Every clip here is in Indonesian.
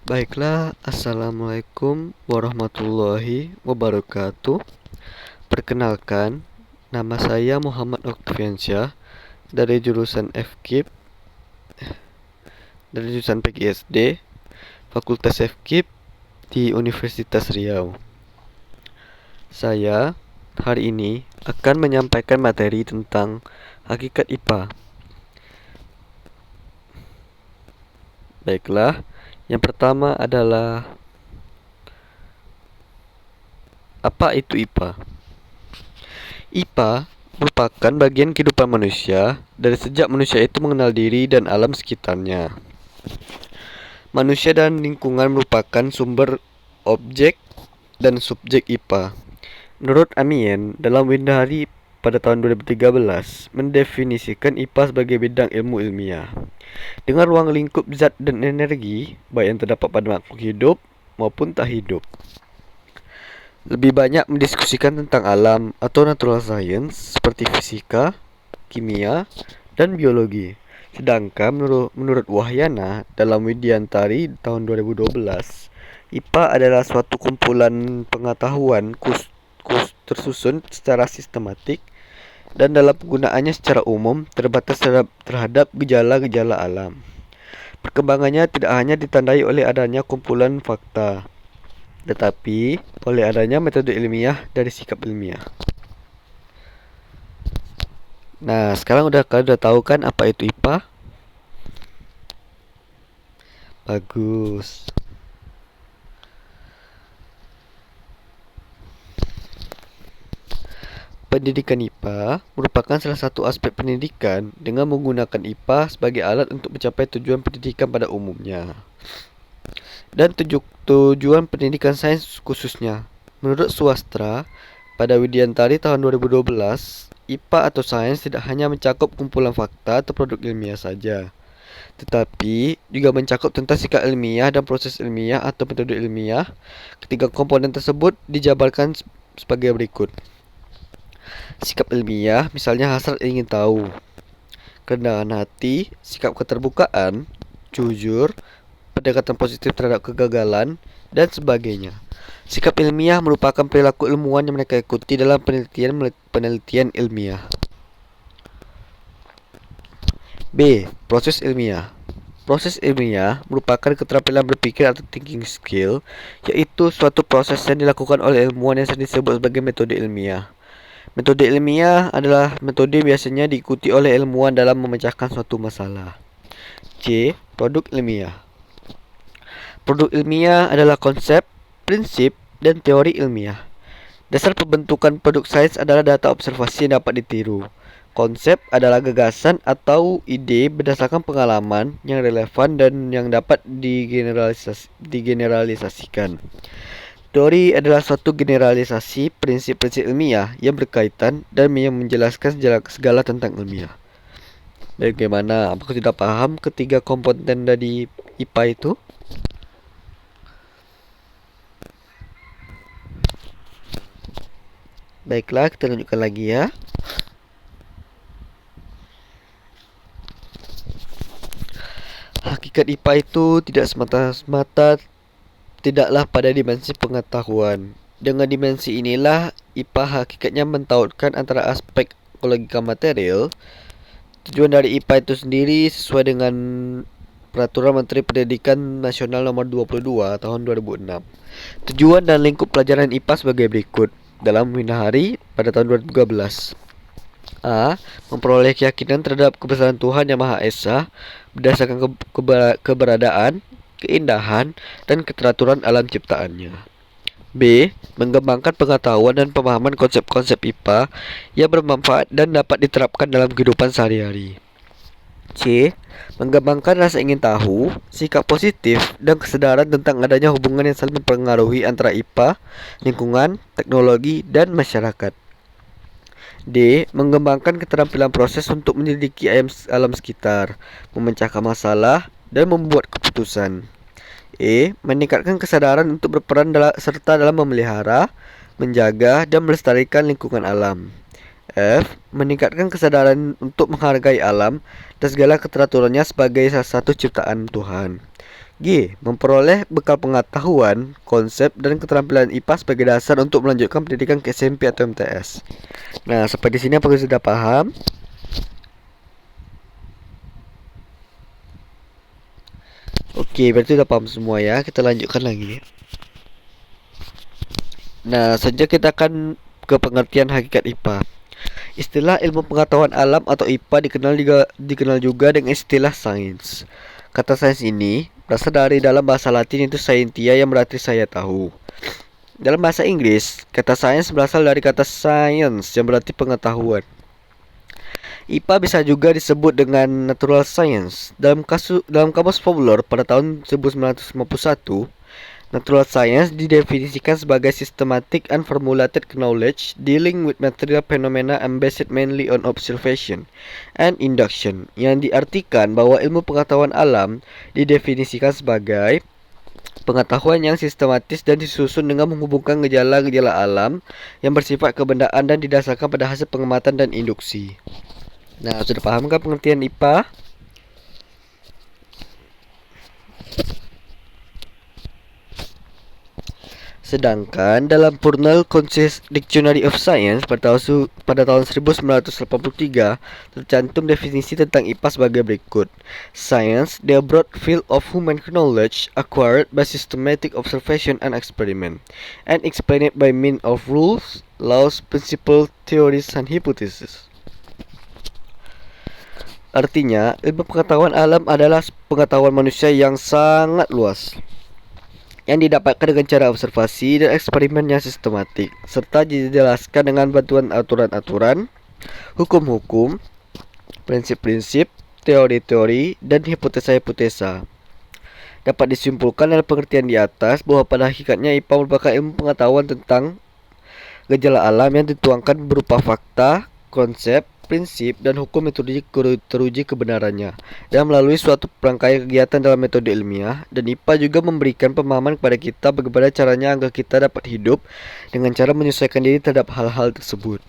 Baiklah, Assalamualaikum warahmatullahi wabarakatuh. Perkenalkan, nama saya Muhammad Oktaviansyah dari jurusan FKIP, dari jurusan PGSD, Fakultas FKIP di Universitas Riau. Saya hari ini akan menyampaikan materi tentang hakikat IPA. Baiklah, yang pertama adalah apa itu IPA? IPA merupakan bagian kehidupan manusia dari sejak manusia itu mengenal diri dan alam sekitarnya. Manusia dan lingkungan merupakan sumber objek dan subjek IPA. Menurut Amien, dalam Windahari pada tahun 2013, mendefinisikan IPA sebagai bidang ilmu ilmiah dengan ruang lingkup zat dan energi, baik yang terdapat pada makhluk hidup maupun tak hidup. Lebih banyak mendiskusikan tentang alam atau natural science seperti fisika, kimia, dan biologi. Sedangkan menurut Wahyana dalam Widyantari tahun 2012, IPA adalah suatu kumpulan pengetahuan tersusun secara sistematik dan dalam penggunaannya secara umum terbatas terhadap gejala-gejala alam. Perkembangannya tidak hanya ditandai oleh adanya kumpulan fakta, tetapi oleh adanya metode ilmiah dari sikap ilmiah. Nah, sekarang kalian udah tahu kan apa itu IPA? Bagus. Pendidikan IPA merupakan salah satu aspek pendidikan dengan menggunakan IPA sebagai alat untuk mencapai tujuan pendidikan pada umumnya dan tujuan pendidikan sains khususnya. Menurut Swastra, pada Widyantari tahun 2012, IPA atau sains tidak hanya mencakup kumpulan fakta atau produk ilmiah saja, tetapi juga mencakup tentang sikap ilmiah dan proses ilmiah atau metode ilmiah. Ketiga komponen tersebut dijabarkan sebagai berikut. Sikap ilmiah, misalnya hasrat ingin tahu, kerendahan hati, sikap keterbukaan, jujur, pendekatan positif terhadap kegagalan, dan sebagainya. Sikap ilmiah merupakan perilaku ilmuwan yang mereka ikuti dalam penelitian ilmiah. B. Proses ilmiah. Proses ilmiah merupakan keterampilan berpikir atau thinking skill, yaitu suatu proses yang dilakukan oleh ilmuwan yang sering disebut sebagai metode ilmiah. Metode ilmiah adalah metode biasanya diikuti oleh ilmuwan dalam memecahkan suatu masalah. C. Produk ilmiah. Produk ilmiah adalah konsep, prinsip, dan teori ilmiah. Dasar pembentukan produk sains adalah data observasi yang dapat ditiru. Konsep adalah gagasan atau ide berdasarkan pengalaman yang relevan dan yang dapat digeneralisasikan. Teori adalah suatu generalisasi prinsip-prinsip ilmiah yang berkaitan dan yang menjelaskan segala tentang ilmiah. Bagaimana? Apakah sudah paham ketiga komponen dari IPA itu? Baiklah, kita lanjutkan lagi ya. Hakikat IPA itu tidak semata-mata tidaklah pada dimensi pengetahuan. Dengan dimensi inilah, IPA hakikatnya mentautkan antara aspek logika material. Tujuan dari IPA itu sendiri sesuai dengan Peraturan Menteri Pendidikan Nasional Nomor 22 Tahun 2006. Tujuan dan lingkup pelajaran IPA sebagai berikut. Dalam Winahari pada tahun 2013. A. Memperoleh keyakinan terhadap kebesaran Tuhan Yang Maha Esa berdasarkan keberadaan, keindahan, dan keteraturan alam ciptaannya. B. Mengembangkan pengetahuan dan pemahaman konsep-konsep IPA yang bermanfaat dan dapat diterapkan dalam kehidupan sehari-hari. C. Mengembangkan rasa ingin tahu, sikap positif, dan kesadaran tentang adanya hubungan yang saling mempengaruhi antara IPA, lingkungan, teknologi, dan masyarakat. D. Mengembangkan keterampilan proses untuk menyelidiki alam sekitar, memecahkan masalah, dan membuat keputusan. E. Meningkatkan kesadaran untuk berperan serta dalam memelihara, menjaga, dan melestarikan lingkungan alam. F. Meningkatkan kesadaran untuk menghargai alam dan segala keteraturannya sebagai salah satu ciptaan Tuhan. G. Memperoleh bekal pengetahuan, konsep, dan keterampilan IPA sebagai dasar untuk melanjutkan pendidikan ke SMP atau MTS. Nah, sampai di sini apakah sudah paham? Oke, berarti sudah paham semua ya. Kita lanjutkan lagi. Nah, saja kita akan ke pengertian hakikat IPA. Istilah ilmu pengetahuan alam atau IPA dikenal juga dengan istilah sains. Kata sains ini berasal dari dalam bahasa Latin yaitu scientia yang berarti saya tahu. Dalam bahasa Inggris, kata sains berasal dari kata science yang berarti pengetahuan. IPA bisa juga disebut dengan natural science. Dalam kamus populer pada tahun 1951, natural science didefinisikan sebagai systematic and formulated knowledge dealing with material phenomena and based mainly on observation and induction, yang diartikan bahwa ilmu pengetahuan alam didefinisikan sebagai pengetahuan yang sistematis dan disusun dengan menghubungkan gejala-gejala alam yang bersifat kebendaan dan didasarkan pada hasil pengamatan dan induksi. Nah, sudah paham kan pengertian IPA? Sedangkan dalam Purnell Concise Dictionary of Science pada tahun 1983 tercantum definisi tentang IPA sebagai berikut. Science, the broad field of human knowledge acquired by systematic observation and experiment, and explained by means of rules, laws, principles, theories, and hypotheses. Artinya, ilmu pengetahuan alam adalah pengetahuan manusia yang sangat luas, yang didapatkan dengan cara observasi dan eksperimen yang sistematik, serta dijelaskan dengan bantuan aturan-aturan, hukum-hukum, prinsip-prinsip, teori-teori, dan hipotesa-hipotesa. Dapat disimpulkan dalam pengertian di atas bahwa pada hakikatnya IPA merupakan ilmu pengetahuan tentang gejala alam yang dituangkan berupa fakta, konsep, prinsip, dan hukum metode teruji kebenarannya, dan melalui suatu rangkaian kegiatan dalam metode ilmiah. Dan IPA juga memberikan pemahaman kepada kita bagaimana caranya agar kita dapat hidup dengan cara menyesuaikan diri terhadap hal-hal tersebut.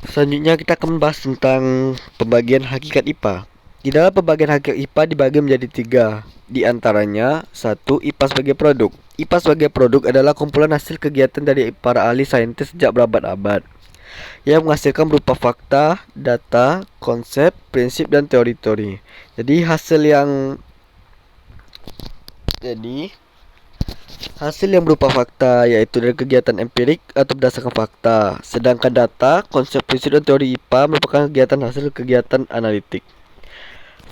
Selanjutnya kita akan membahas tentang pembagian hakikat IPA. Di dalam pembagian hakikat IPA dibagi menjadi 3. Di antaranya, 1. IPA sebagai produk. IPA sebagai produk adalah kumpulan hasil kegiatan dari para ahli saintis sejak berabad-abad, yang menghasilkan berupa fakta, data, konsep, prinsip, dan teori-teori. Hasil yang berupa fakta yaitu dari kegiatan empirik atau berdasarkan fakta. Sedangkan data, konsep, prinsip, dan teori IPA merupakan hasil kegiatan analitik.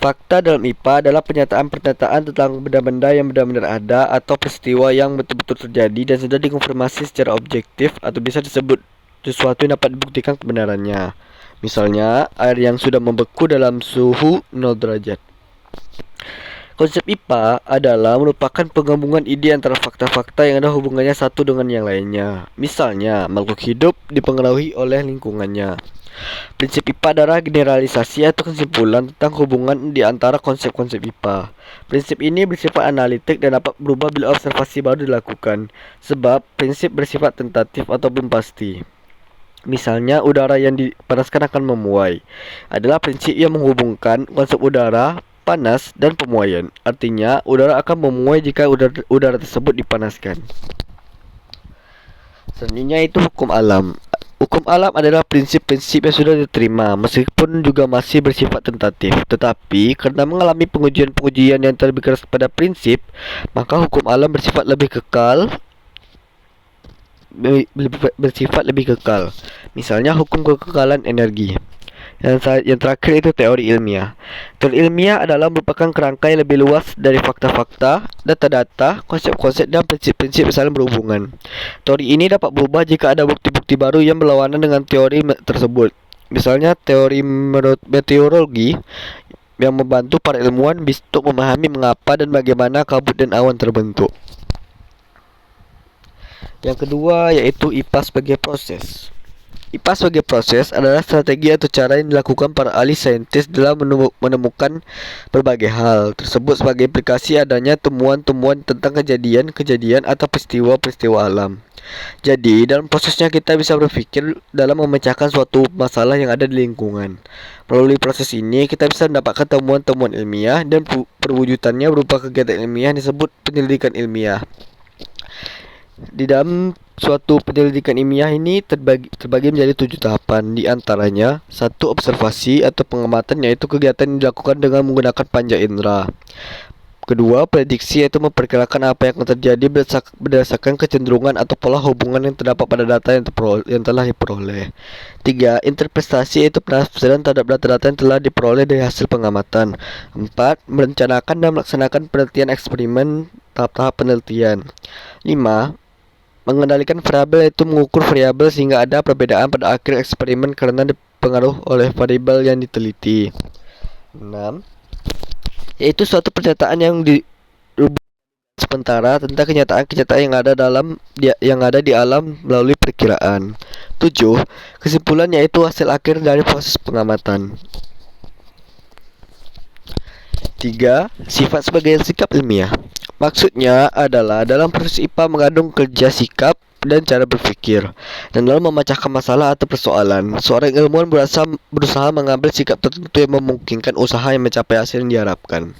Fakta dalam IPA adalah pernyataan-pernyataan tentang benda-benda yang benar-benar ada atau peristiwa yang betul-betul terjadi dan sudah dikonfirmasi secara objektif atau bisa disebut sesuatu yang dapat dibuktikan kebenarannya. Misalnya, air yang sudah membeku dalam suhu 0 derajat. Konsep IPA adalah merupakan penggabungan ide antara fakta-fakta yang ada hubungannya satu dengan yang lainnya. Misalnya, makhluk hidup dipengaruhi oleh lingkungannya. Prinsip IPA adalah generalisasi atau kesimpulan tentang hubungan di antara konsep-konsep IPA. Prinsip ini bersifat analitik dan dapat berubah bila observasi baru dilakukan, sebab prinsip bersifat tentatif atau belum pasti. Misalnya, udara yang dipanaskan akan memuai adalah prinsip yang menghubungkan konsep udara, panas, dan pemuaian. Artinya, udara akan memuai jika udara tersebut dipanaskan. Selanjutnya itu hukum alam. Hukum alam adalah prinsip-prinsip yang sudah diterima, meskipun juga masih bersifat tentatif. Tetapi, karena mengalami pengujian-pengujian yang terlebih keras pada prinsip, maka hukum alam bersifat lebih kekal. Misalnya, hukum kekekalan energi. Yang terakhir itu teori ilmiah. Teori ilmiah adalah merupakan kerangka yang lebih luas dari fakta-fakta, data-data, konsep-konsep, dan prinsip-prinsip saling berhubungan. Teori ini dapat berubah jika ada bukti-bukti baru yang berlawanan dengan teori tersebut. Misalnya teori meteorologi yang membantu para ilmuwan untuk memahami mengapa dan bagaimana kabut dan awan terbentuk. Yang kedua yaitu IPA sebagai proses. IPA sebagai proses adalah strategi atau cara yang dilakukan para ahli saintis dalam menemukan berbagai hal tersebut sebagai implikasi adanya temuan-temuan tentang kejadian-kejadian atau peristiwa-peristiwa alam. Jadi, dalam prosesnya kita bisa berpikir dalam memecahkan suatu masalah yang ada di lingkungan. Melalui proses ini, kita bisa mendapatkan temuan-temuan ilmiah dan perwujudannya berupa kegiatan ilmiah yang disebut penyelidikan ilmiah. Di dalam suatu penyelidikan ilmiah ini terbagi menjadi 7 tahapan. Di antaranya, 1. Observasi atau pengamatan, yaitu kegiatan yang dilakukan dengan menggunakan panca indera. 2. Prediksi, yaitu memperkirakan apa yang akan terjadi berdasarkan kecenderungan atau pola hubungan yang terdapat pada data yang telah diperoleh. 3. Interpretasi, yaitu penafsiran terhadap data-data yang telah diperoleh dari hasil pengamatan. 4. Merencanakan dan melaksanakan penelitian eksperimen tahap-tahap penelitian. 5. Mengendalikan variabel, yaitu mengukur variabel sehingga ada perbedaan pada akhir eksperimen karena dipengaruhi oleh variabel yang diteliti. 6. Yaitu suatu pernyataan yang dirubah sementara tentang kenyataan-kenyataan yang ada di alam melalui perkiraan. 7. Kesimpulan, yaitu hasil akhir dari proses pengamatan. 3. Sifat sebagai sikap ilmiah. Maksudnya adalah dalam proses IPA mengandung kerja sikap dan cara berpikir. Dan dalam memecahkan masalah atau persoalan, seorang ilmuwan berusaha mengambil sikap tertentu yang memungkinkan usaha yang mencapai hasil yang diharapkan.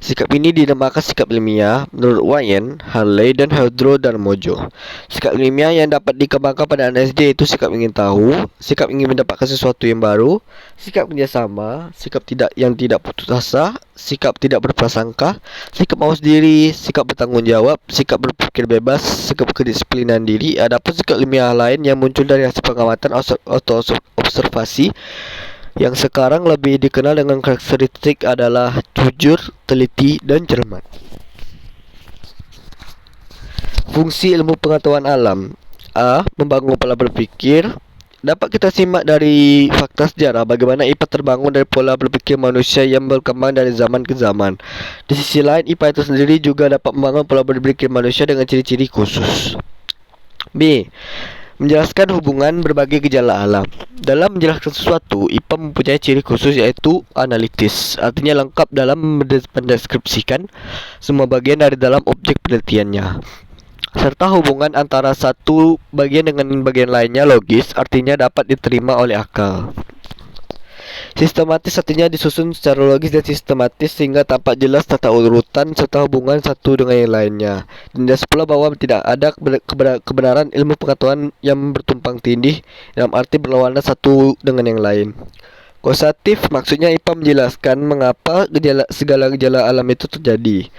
Sikap ini dinamakan sikap ilmiah menurut Wayne, Harley, dan Haldro Darmojo. Sikap ilmiah yang dapat dikembangkan pada anak SD yaitu sikap ingin tahu, sikap ingin mendapatkan sesuatu yang baru, sikap kerjasama, sikap yang tidak putus asa, sikap tidak berprasangka, sikap mawas diri, sikap bertanggung jawab, sikap berpikir bebas, sikap kedisiplinan diri. Adapun sikap ilmiah lain yang muncul dari hasil pengamatan atau observasi yang sekarang lebih dikenal dengan karakteristik adalah jujur, teliti, dan cermat. Fungsi ilmu pengetahuan alam. A. Membangun pola berpikir. Dapat kita simak dari fakta sejarah bagaimana IPA terbangun dari pola berpikir manusia yang berkembang dari zaman ke zaman. Di sisi lain, IPA itu sendiri juga dapat membangun pola berpikir manusia dengan ciri-ciri khusus. B. Menjelaskan hubungan berbagai gejala alam. Dalam menjelaskan sesuatu, IPA mempunyai ciri khusus yaitu analitis. Artinya lengkap dalam mendeskripsikan semua bagian dari dalam objek penelitiannya. Serta hubungan antara satu bagian dengan bagian lainnya logis, artinya dapat diterima oleh akal. Sistematis artinya disusun secara logis dan sistematis sehingga tampak jelas tata urutan serta hubungan satu dengan yang lainnya. Dan jelas pula bahwa tidak ada kebenaran ilmu pengetahuan yang bertumpang tindih dalam arti berlawanan satu dengan yang lain. Kausatif maksudnya IPA menjelaskan mengapa segala gejala alam itu terjadi.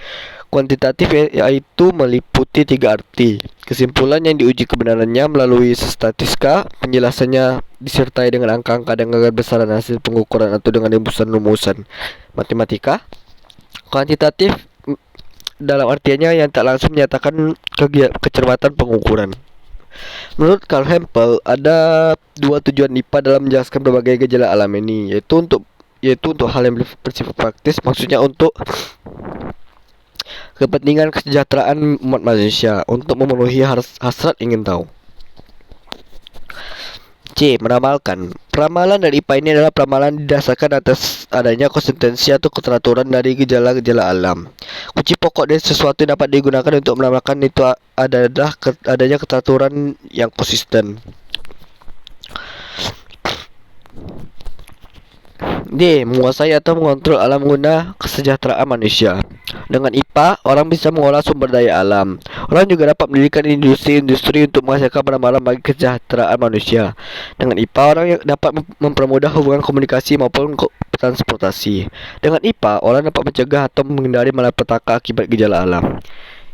Kuantitatif yaitu meliputi 3 arti. Kesimpulan yang diuji kebenarannya melalui statistika, penjelasannya disertai dengan angka-angka dan garis besaran hasil pengukuran atau dengan rumusan-rumusan matematika. Kuantitatif dalam artiannya yang tak langsung menyatakan kecermatan pengukuran. Menurut Carl Hempel, ada 2 tujuan IPA dalam menjelaskan berbagai gejala alam ini, yaitu untuk hal yang bersifat praktis, maksudnya untuk kepentingan kesejahteraan umat manusia, untuk memenuhi hasrat ingin tahu. C. Meramalkan. Peramalan dari IPA ini adalah peramalan didasarkan atas adanya konsistensi atau keteraturan dari gejala-gejala alam. Kunci pokok dari sesuatu yang dapat digunakan untuk meramalkan itu adalah adanya keteraturan yang konsisten. D. Menguasai atau mengontrol alam guna kesejahteraan manusia. Dengan IPA, orang bisa mengolah sumber daya alam. Orang juga dapat mendirikan industri-industri untuk menghasilkan barang-barang bagi kesejahteraan manusia. Dengan IPA, orang dapat mempermudah hubungan komunikasi maupun transportasi. Dengan IPA, orang dapat mencegah atau menghindari malapetaka akibat gejala alam.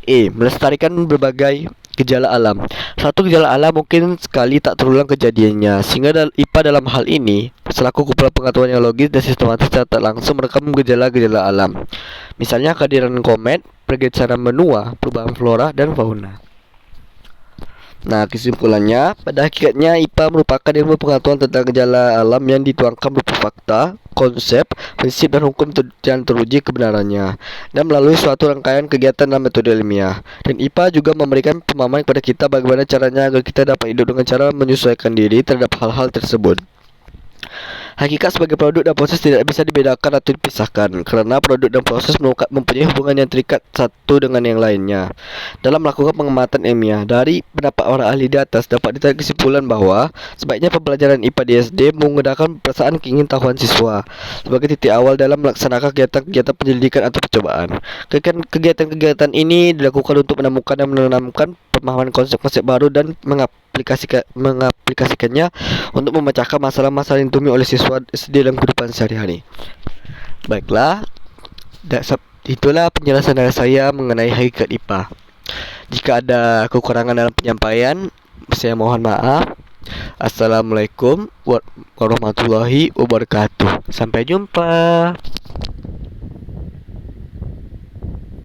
E. Melestarikan berbagai gejala alam. Satu gejala alam mungkin sekali tak terulang kejadiannya, sehingga IPA dalam hal ini selaku kumpulan pengetahuan yang logis dan sistematis tak langsung merekam gejala-gejala alam. Misalnya kehadiran komet, pergeseran benua, perubahan flora dan fauna. Nah, kesimpulannya, pada hakikatnya IPA merupakan ilmu pengetahuan tentang gejala alam yang dituangkan berupa fakta, konsep, prinsip dan hukum yang teruji kebenarannya, dan melalui suatu rangkaian kegiatan dan metode ilmiah. Dan IPA juga memberikan pemahaman kepada kita bagaimana caranya agar kita dapat hidup dengan cara menyesuaikan diri terhadap hal-hal tersebut. Hakikat sebagai produk dan proses tidak bisa dibedakan atau dipisahkan, karena produk dan proses mempunyai hubungan yang terikat satu dengan yang lainnya. Dalam melakukan pengamatan ilmiah, dari pendapat para ahli di atas dapat ditarik kesimpulan bahawa sebaiknya pembelajaran IPA di SD menggunakan perasaan keingintahuan siswa sebagai titik awal dalam melaksanakan kegiatan-kegiatan penyelidikan atau percobaan. Kegiatan-kegiatan ini dilakukan untuk menemukan dan menanamkan pemahaman konsep-konsep baru dan mengaplikasikannya untuk memecahkan masalah-masalah yang ditemui oleh siswa SD dalam kehidupan sehari-hari. Baiklah, itulah penjelasan dari saya mengenai hakikat IPA. Jika ada kekurangan dalam penyampaian, saya mohon maaf. Assalamualaikum warahmatullahi wabarakatuh. Sampai jumpa.